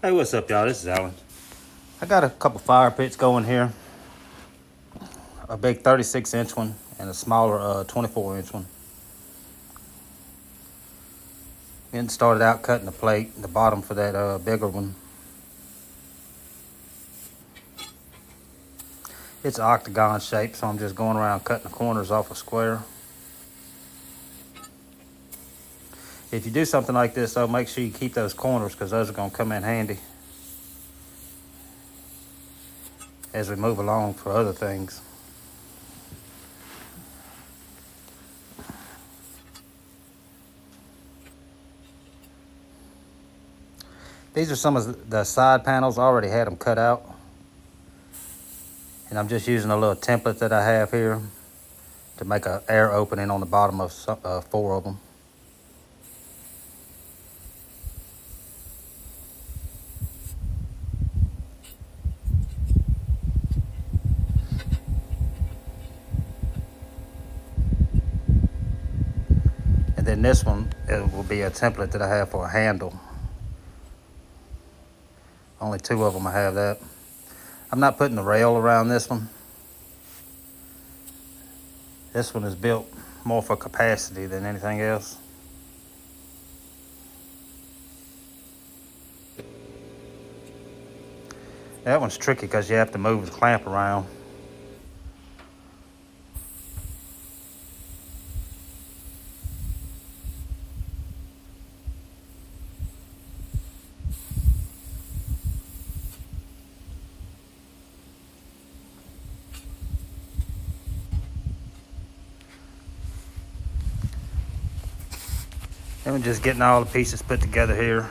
Hey, what's up, y'all? This is Alan. I got a couple fire pits going here. A big 36-inch one and a smaller 24-inch one. Then started out cutting the plate, the bottom for that bigger one. It's octagon shape, so I'm just going around cutting the corners off a square. If you do something like this, though, make sure you keep those corners because those are going to come in handy as we move along for other things. These are some of the side panels. I already had them cut out. And I'm just using a little template that I have here to make an air opening on the bottom of 4 of them. And then this one, it will be a template that I have for a handle. Only 2 of them I have that. I'm not putting the rail around this one. This one is built more for capacity than anything else. That one's tricky because you have to move the clamp around. And we're just getting all the pieces put together here.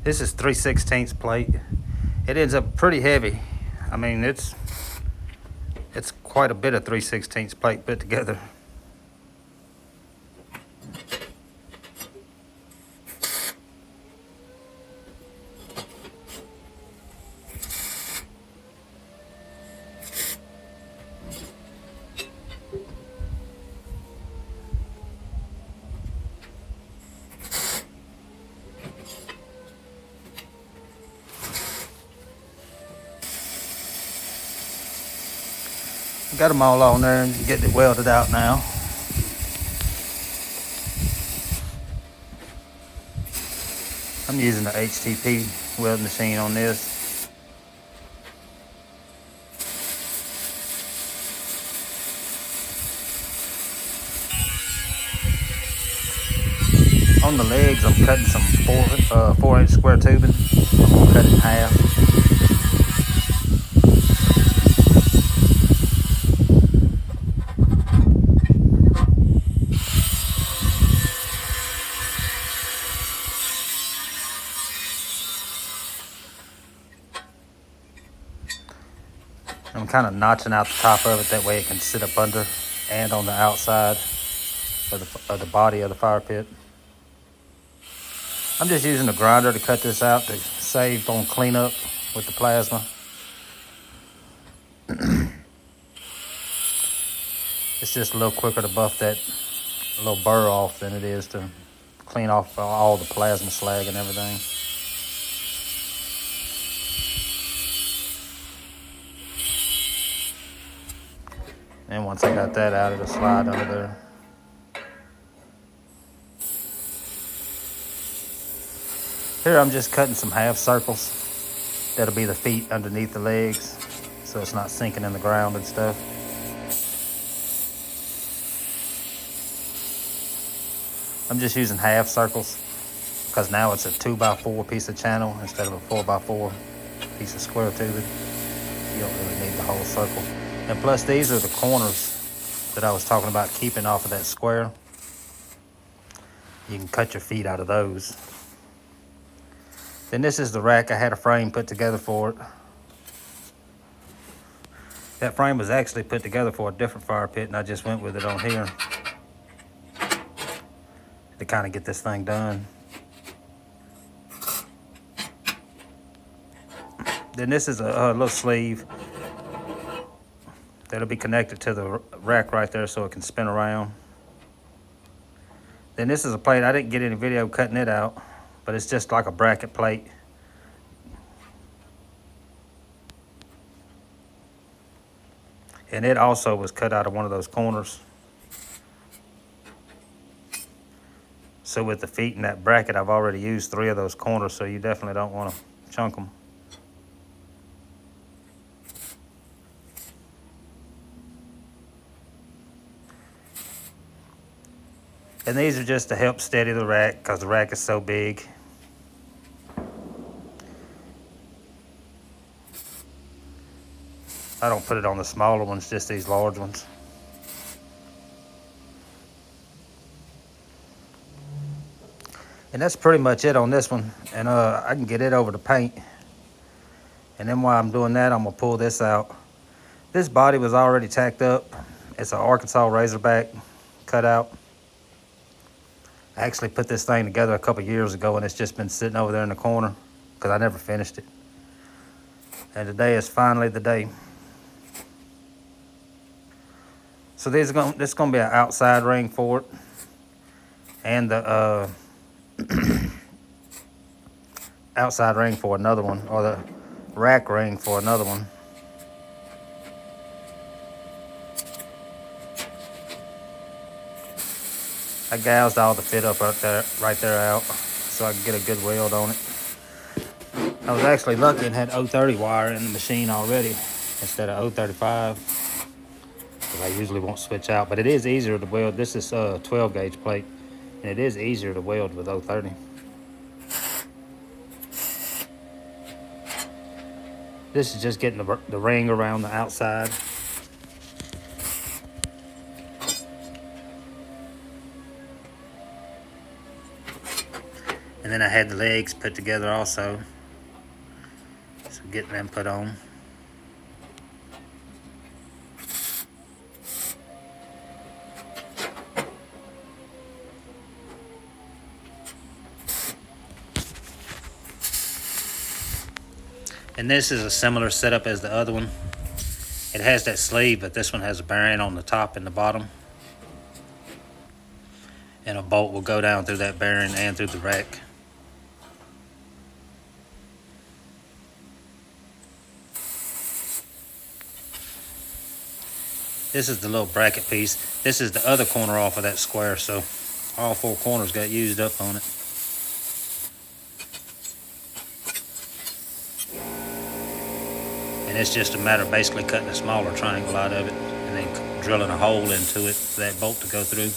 This is 3/16 plate. It ends up pretty heavy. I mean, it's quite a bit of 3/16 plate put together. Got them all on there and get it welded out now. I'm using the HTP welding machine on this. On the legs, I'm cutting some 4-inch square tubing. I'm gonna cut it in half. I'm kind of notching out the top of it, that way it can sit up under and on the outside of the body of the fire pit. I'm just using a grinder to cut this out to save on cleanup with the plasma. It's just a little quicker to buff that little burr off than it is to clean off all the plasma slag and everything. And once I got that out, it'll slide under there. Here I'm just cutting some half circles. That'll be the feet underneath the legs, so it's not sinking in the ground and stuff. I'm just using half circles because now it's a 2x4 piece of channel instead of a 4x4 piece of square tubing. You don't really need the whole circle. And plus, these are the corners that I was talking about keeping off of that square. You can cut your feet out of those. Then this is the rack. I had a frame put together for it. That frame was actually put together for a different fire pit, and I just went with it on here to kind of get this thing done. Then this is a little sleeve that'll be connected to the rack right there so it can spin around. Then this is a plate. I didn't get any video cutting it out, but it's just like a bracket plate. And it also was cut out of one of those corners. So with the feet in that bracket, I've already used 3 of those corners, so you definitely don't want to chunk them. And these are just to help steady the rack, because the rack is so big. I don't put it on the smaller ones, just these large ones. And that's pretty much it on this one. And I can get it over to paint. And then while I'm doing that, I'm gonna pull this out. This body was already tacked up. It's an Arkansas Razorback cutout. I actually put this thing together a couple years ago, and it's just been sitting over there in the corner because I never finished it. And today is finally the day. So this is gonna be an outside ring for it, and the outside ring for another one, or the rack ring for another one. I gouged all the fit up right there out, so I can get a good weld on it. I was actually lucky and had 030 wire in the machine already instead of 035, because I usually won't switch out. But it is easier to weld. This is a 12 gauge plate, and it is easier to weld with 030. This is just getting the ring around the outside. And then I had the legs put together also. So getting them put on. And this is a similar setup as the other one. It has that sleeve, but this one has a bearing on the top and the bottom. And a bolt will go down through that bearing and through the rack. This is the little bracket piece. This is the other corner off of that square, so all 4 corners got used up on it. And it's just a matter of basically cutting a smaller triangle out of it and then drilling a hole into it for that bolt to go through.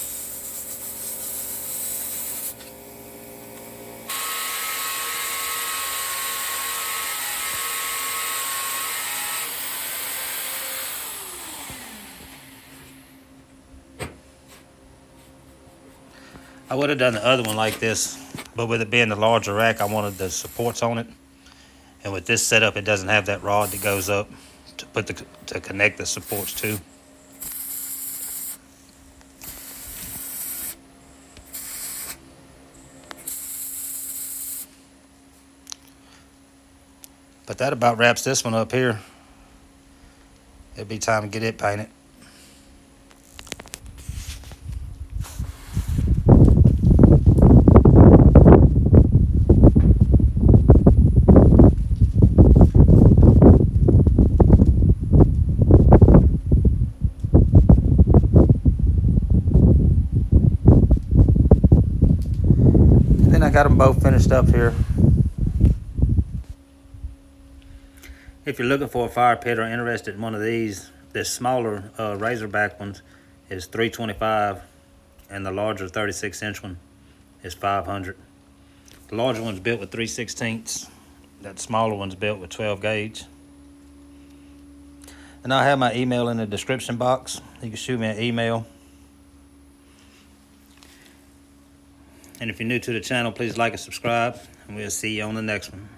I would have done the other one like this, but with it being the larger rack, I wanted the supports on it. And with this setup, it doesn't have that rod that goes up to connect the supports to. But that about wraps this one up here. It'll be time to get it painted. And I got them both finished up here. If you're looking for a fire pit or interested in one of these, the smaller Razorback ones is $325, and the larger 36-inch one is $500. The larger one's built with 3/16. That smaller one's built with 12 gauge. And I'll have my email in the description box. You can shoot me an email. And if you're new to the channel, please like and subscribe, and we'll see you on the next one.